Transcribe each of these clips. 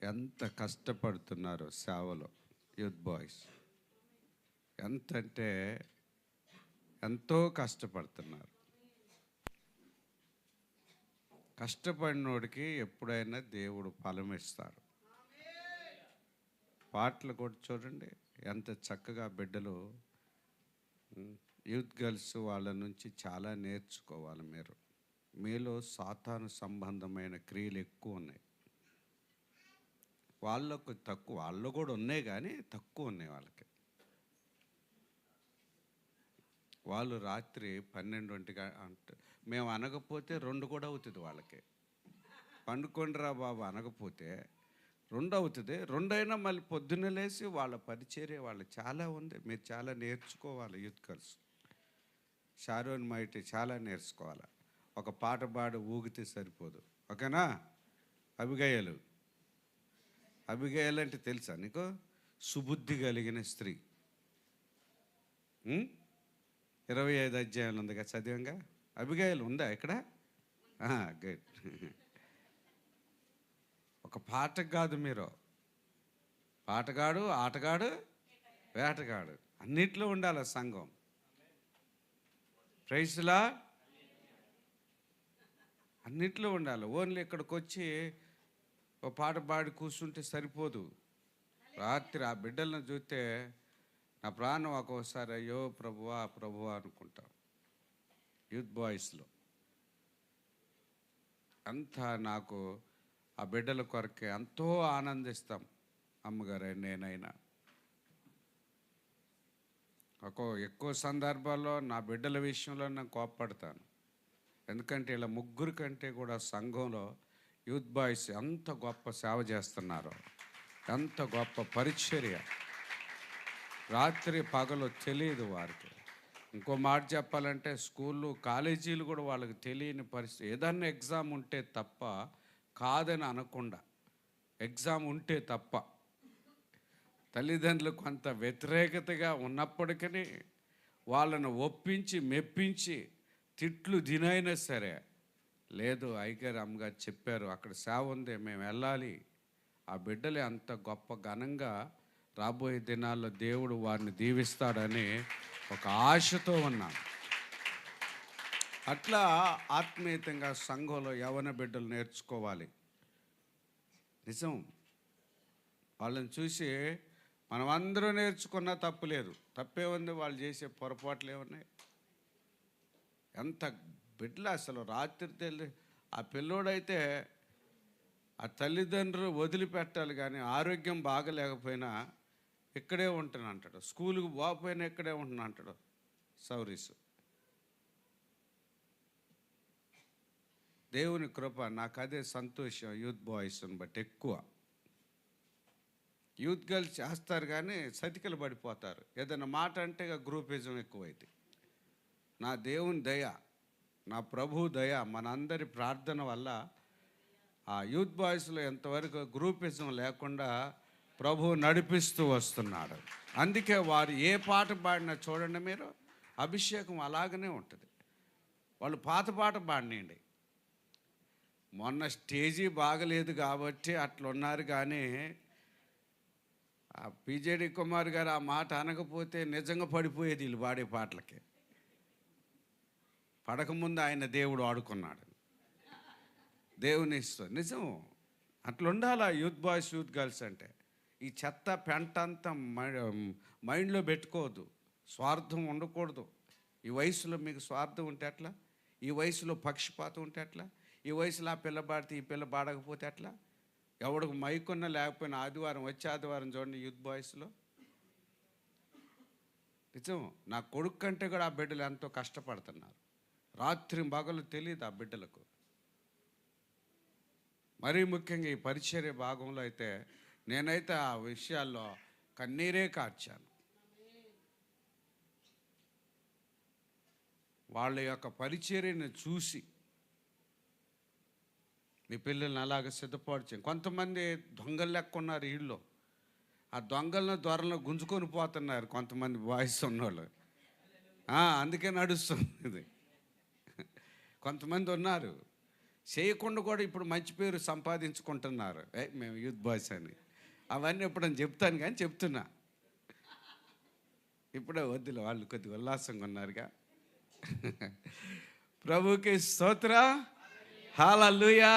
ఎంత కష్టపడుతున్నారో సేవలో youth boys. ఎంతంటే ఎంతో కష్టపడుతున్నారు. కష్టపడినోడికి ఎప్పుడైనా దేవుడు ఫలం ఇస్తాడు. పాటలు కూడా చూడండి, ఎంత చక్కగా బిడ్డలు, యూత్ గర్ల్స్ వాళ్ళ నుంచి చాలా నేర్చుకోవాలి. మీలో సాతాను సంబంధమైన క్రియలు ఎక్కువ ఉన్నాయి. వాళ్ళకు తక్కువ, వాళ్ళు కూడా ఉన్నాయి కానీ తక్కువ ఉన్నాయి వాళ్ళకి. వాళ్ళు రాత్రి 12 అంటే మేము అనకపోతే 2 కూడా అవుతుంది వాళ్ళకి. పండుకొండ్రా బాబు అనకపోతే 2 అవుతుంది. 2 అయినా మళ్ళీ పొద్దున్న లేచి వాళ్ళ పరిచర్య వాళ్ళు చాలా ఉంది. మీరు చాలా నేర్చుకోవాలి. యూత్ గర్ల్స్ షారోన్ మైటి చాలా నేర్చుకోవాలి. ఒక పాట పాడి ఊగితే సరిపోదు, ఓకేనా? అబిగయలు అంటే తెలుసా నీకు? సుబుద్ధి కలిగిన స్త్రీ. 25 అధ్యాయాలు ఉందిగా, చదివంగా. అబిగయలు ఉందా ఇక్కడ? గుడ్. ఒక పాటకు కాదు, మీరు పాటగాడు, ఆటగాడు, వేటగాడు అన్నిట్లో ఉండాలి సంఘం. ప్రైస్లా అన్నిట్లో ఉండాలి. ఓన్లీ ఇక్కడికి వచ్చి ఒక పాట పాడి కూర్చుంటే సరిపోదు. రాత్రి ఆ బిడ్డలను చూస్తే నా ప్రాణం ఒక్కోసారి అయ్యో ప్రభువా ప్రభువా అనుకుంటాం. యూత్ బాయ్స్లో అంతా నాకు ఆ బిడ్డల కొరకే ఎంతో ఆనందిస్తాం. అమ్మగారు నేనైనా ఎక్కువ సందర్భాల్లో నా బిడ్డల విషయంలో నేను కోప్పడతాను. ఎందుకంటే ఇలా ముగ్గురు కంటే కూడా సంఘంలో యూత్ బాయ్స్ ఎంత గొప్ప సేవ చేస్తున్నారో, ఎంత గొప్ప పరిచర్య. రాత్రి పగలు తెలియదు వారికి. ఇంకో మాట చెప్పాలంటే స్కూళ్ళు కాలేజీలు కూడా వాళ్ళకి తెలియని పరిస్థితి. ఏదన్నా ఎగ్జామ్ ఉంటే తప్ప, కాదని అనకుండా ఎగ్జామ్ ఉంటే తప్ప, తల్లిదండ్రులు కొంత వ్యతిరేకతగా ఉన్నప్పటికీ వాళ్ళను ఒప్పించి మెప్పించి తిట్లు తినైనా సరే, లేదు ఐగారు అమ్మగారు చెప్పారు అక్కడ సేవ ఉంది మేము వెళ్ళాలి. ఆ బిడ్డలే అంత గొప్ప ఘనంగా రాబోయే దినాల్లో దేవుడు వారిని దీవిస్తాడని ఒక ఆశతో ఉన్నాను. అట్లా ఆత్మీయతంగా సంఘంలో యవన బిడ్డలు నేర్చుకోవాలి. నిజం, వాళ్ళని చూసి మనం అందరూ నేర్చుకున్నా తప్పులేదు. తప్పే ఉంది, వాళ్ళు చేసే పొరపాట్లు ఏమున్నాయి? ఎంత బిడ్డలు అసలు రాత్రి ఆ పిల్లోడైతే ఆ తల్లిదండ్రులు వదిలిపెట్టాలి కానీ ఆరోగ్యం బాగలేకపోయినా ఇక్కడే ఉంటున్నా అంటాడు. స్కూల్కి పోకపోయినా ఇక్కడే ఉంటున్నా అంటాడు. సౌరీస్ దేవుని కృప. నాకు అదే సంతోషం. యూత్ బాయ్స్ని బట్టి ఎక్కువ. యూత్ గర్ల్స్ చేస్తారు కానీ సతికలు పడిపోతారు. ఏదైనా మాట అంటే గ్రూపిజం ఎక్కువైంది. నా దేవుని దయ, నా ప్రభు దయ, మనందరి ప్రార్థన వల్ల ఆ యూత్ బాయ్స్లో ఎంతవరకు గ్రూపిజం లేకుండా ప్రభు నడిపిస్తూ వస్తున్నాడు. అందుకే వారు ఏ పాట పాడినా చూడండి మీరు, అభిషేకం అలాగనే ఉంటుంది. వాళ్ళు పాత పాట పాడినండి. మొన్న స్టేజీ బాగలేదు కాబట్టి అట్లున్నారు కానీ ఆ పిజేడి కుమార్ గారు ఆ మాట అనకపోతే నిజంగా పడిపోయేది వీళ్ళు పాడే పాటలకి. పడకముందు ఆయన దేవుడు ఆడుకున్నాడు. దేవుని ఇష్టం. నిజం, అట్లుండాలా యూత్ బాయ్స్ యూత్ గర్ల్స్ అంటే. ఈ చెత్త పెంట అంతా మైండ్లో పెట్టుకోవద్దు. స్వార్థం ఉండకూడదు. ఈ వయసులో మీకు స్వార్థం ఉంటే ఎట్లా? ఈ వయసులో పక్షపాతం ఉంటే ఎట్లా? ఈ వయసులో ఆ పిల్ల పాడితే ఈ పిల్ల పాడకపోతే ఎట్లా? ఎవడికి మైకున్నా లేకపోయినా ఆదివారం వచ్చే ఆదివారం చూడండి యూత్ బాయ్స్లో. నిజం, నా కొడుకు కంటే కూడా ఆ బిడ్డలు ఎంతో కష్టపడుతున్నారు. రాత్రి పగలు తెలియదు ఆ బిడ్డలకు. మరీ ముఖ్యంగా ఈ పరిచర్య భాగంలో అయితే నేనైతే ఆ విషయాల్లో కన్నీరే కార్చాను. వాళ్ళ యొక్క పరిచర్యను చూసి మీ పిల్లల్ని అలాగ సిద్ధపరిచాను. కొంతమంది దొంగలు లెక్క ఉన్నారు వీళ్ళు. ఆ దొంగలను దొరలను గుంజుకొని పోతున్నారు కొంతమంది బాయ్స్ ఉన్నోళ్ళు. అందుకే నడుస్తుంది ఇది. కొంతమంది ఉన్నారు చేయకుండా కూడా ఇప్పుడు మంచి పేరు సంపాదించుకుంటున్నారు. మేము యూత్ బాయ్స్ అని. అవన్నీ ఎప్పుడని చెప్తాను కానీ చెప్తున్నా. ఇప్పుడే వద్దులే, వాళ్ళు కొద్దిగా ఉల్లాసంగా ఉన్నారుగా. ప్రభుకి స్తోత్ర. హల్లెలూయా.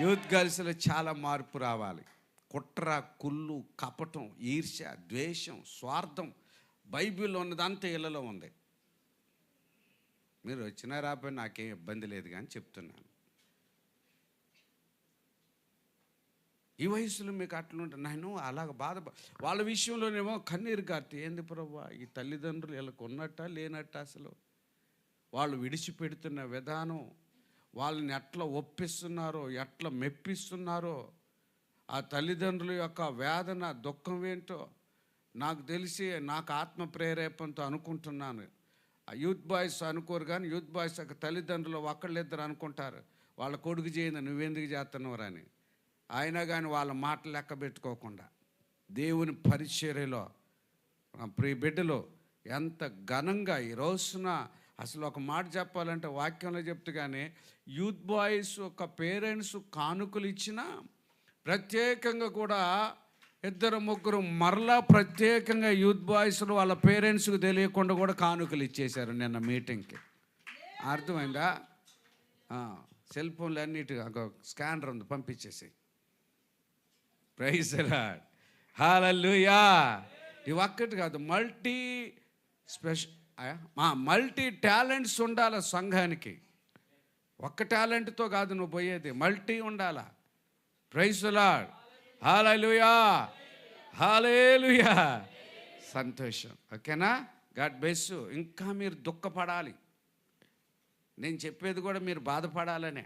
యూత్ గర్ల్స్లో చాలా మార్పు రావాలి. కుట్ర, కుళ్ళు, కపటం, ఈర్ష్య, ద్వేషం, స్వార్థం బైబిల్లో ఉన్నదంతా ఇళ్ళలో ఉంది. మీరు వచ్చినా రాకపోయినా నాకేం ఇబ్బంది లేదు కానీ చెప్తున్నాను. ఈ వయసులో మీకు అట్లుంటే నేను అలాగ వాళ్ళ విషయంలోనేమో కన్నీరు కార్తీ. ఏంది ప్రభా, ఈ తల్లిదండ్రులు వీళ్ళకు ఉన్నట్ట లేనట్ట, అసలు వాళ్ళు విడిచిపెడుతున్న విధానం, వాళ్ళని ఎట్లా ఒప్పిస్తున్నారో, ఎట్లా మెప్పిస్తున్నారో, ఆ తల్లిదండ్రుల యొక్క వేదన, దుఃఖం ఏంటో నాకు తెలిసి, నాకు ఆత్మ ప్రేరేపణతో అనుకుంటున్నాను. ఆ యూత్ బాయ్స్ అనుకోరు కానీ యూత్ బాయ్స్ యొక్క తల్లిదండ్రులు ఒకళ్ళిద్దరు అనుకుంటారు, వాళ్ళ కొడుకు చేయండి నువ్వెందుకు చేస్తున్నావు అని. అయినా కానీ వాళ్ళ మాటలు లెక్క పెట్టుకోకుండా దేవుని పరిచర్యలో ప్రియ బిడ్డలు ఎంత ఘనంగా ఈ రోజున, అసలు ఒక మాట చెప్పాలంటే వాక్యంలో చెప్తే కానీ యూత్ బాయ్స్ ఒక పేరెంట్స్ కానుకలు ఇచ్చినా ప్రత్యేకంగా కూడా ఇద్దరు ముగ్గురు మరలా ప్రత్యేకంగా యూత్ బాయ్స్లు వాళ్ళ పేరెంట్స్కి తెలియకుండా కూడా కానుకలు ఇచ్చేశారు నిన్న మీటింగ్కి. అర్థమైందా? సెల్ ఫోన్లు అన్నిటి స్కానర్ ఉంది, పంపించేసి. Praise the Lord. హల్లెలూయా. ఇవి ఒక్కటి కాదు, మల్టీ టాలెంట్స్ ఉండాలి సంఘానికి. ఒక్క టాలెంట్తో కాదు నువ్వు పోయేది, మల్టీ ఉండాలా. Praise the Lord. Hallelujah. Hallelujah. సంతోషం. ఓకేనా? God bless you. ఇంకా మీరు దుఃఖపడాలి. నేను చెప్పేది కూడా మీరు బాధపడాలనే.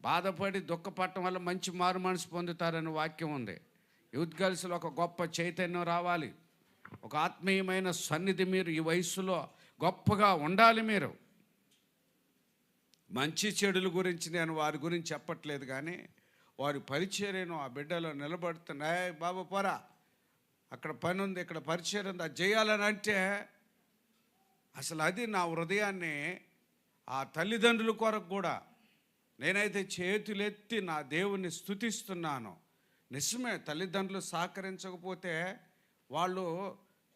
బాధపడి దుఃఖపడటం వల్ల మంచి మారు మనసు పొందుతారని వాక్యం ఉంది. యూత్ గర్ల్స్లో ఒక గొప్ప చైతన్యం రావాలి, ఒక ఆత్మీయమైన సన్నిధి మీరు ఈ వయసులో గొప్పగా ఉండాలి. మీరు మంచి చెడుల గురించి నేను వారి గురించి చెప్పట్లేదు కానీ వారి పరిచర్యను ఆ బిడ్డలో నిలబడుతున్నాయి. బాబు పోరా, అక్కడ పని ఉంది, ఇక్కడ పరిచర్య ఉంది, అది చేయాలని అంటే అసలు అది నా హృదయాన్ని, ఆ తల్లిదండ్రుల కొరకు కూడా నేనైతే చేతులెత్తి నా దేవుణ్ణి స్తుతిస్తున్నాను. నిజమే, తల్లిదండ్రులు సహకరించకపోతే వాళ్ళు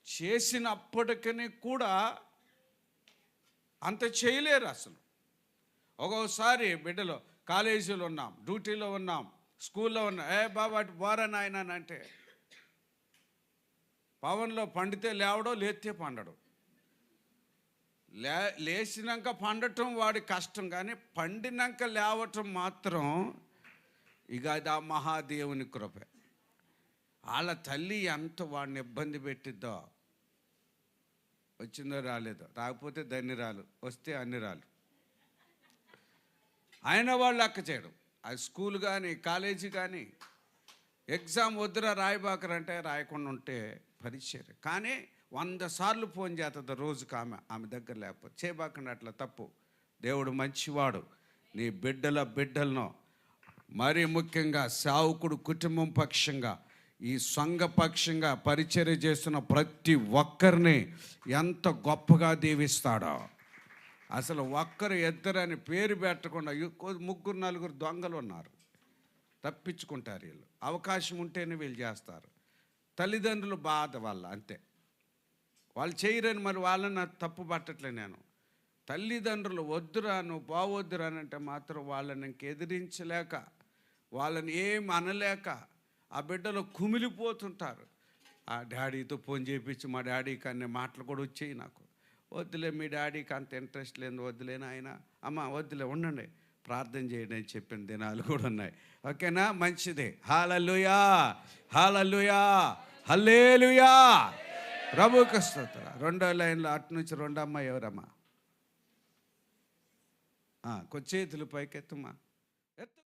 చేసినప్పటికీ కూడా అంత చేయలేరు. అసలు ఒక్కోసారి బిడ్డలు కాలేజీలో ఉన్నాం, డ్యూటీలో ఉన్నాం, స్కూల్లో ఉన్నాం, బాబా అటు బోరా నాయన అంటే పవన్లో పండితే లేవడో, లేస్తే పండడు. లేచినాక పండటం వాడి కష్టం, కానీ పండినాక లేవటం మాత్రం ఇక అది ఆ మహాదేవుని కృప. వాళ్ళ తల్లి ఎంత వాడిని ఇబ్బంది పెట్టిద్దో. వచ్చిందో రాలేదో, రాకపోతే ధన్యరాలు, వస్తే అన్నిరాలు. అయినా వాళ్ళు లెక్క చేయడం. అది స్కూల్ కానీ కాలేజీ కానీ ఎగ్జామ్ వద్దురా రాయబాకరంటే రాయకుండా ఉంటే పరిచయం. కానీ 100 సార్లు ఫోన్ చేస్తుంది రోజుకి ఆమె దగ్గర లేకపోతే. చేయబాకండి అట్లా, తప్పు. దేవుడు మంచివాడు. నీ బిడ్డలను మరీ ముఖ్యంగా సేవకుడు కుటుంబం పక్షంగా, ఈ సంఘ పక్షంగా పరిచర్య చేస్తున్న ప్రతి ఒక్కరిని ఎంత గొప్పగా దీవిస్తాడో. అసలు ఒక్కరు ఇద్దరని పేరు పెట్టకుండా 3 4 దొంగలు ఉన్నారు, తప్పించుకుంటారు వీళ్ళు. అవకాశం ఉంటేనే వీళ్ళు చేస్తారు. తల్లిదండ్రులు బాధ వల్ల అంతే. వాళ్ళు చేయరని మరి వాళ్ళని తప్పు పట్టట్లే నేను. తల్లిదండ్రులు వద్దురా, నువ్వు బావొద్దురా అంటే మాత్రం వాళ్ళని ఇంక ఎదిరించలేక, వాళ్ళని ఏం అనలేక ఆ బిడ్డలు కుమిలిపోతుంటారు. ఆ డాడీతో ఫోన్ చేయించి, మా డాడీకి అనే మాటలు కూడా వచ్చాయి నాకు. వద్దులే, మీ డాడీకి అంత ఇంట్రెస్ట్ లేదు, వద్దులేని ఆయన. అమ్మ వద్దులే, ఉండండి, ప్రార్థన చేయండి అని చెప్పిన దినాలు కూడా ఉన్నాయి. ఓకేనా? మంచిదే. హల్లెలూయా. హల్లెలూయా. హల్లెలూయా. ప్రభువుకి స్తోత్రం. 2వ లైన్లో అటు నుంచి 2వ అమ్మాయి ఎవరమ్మా? కొంచెం చేతులు పైకెత్తమ్మా.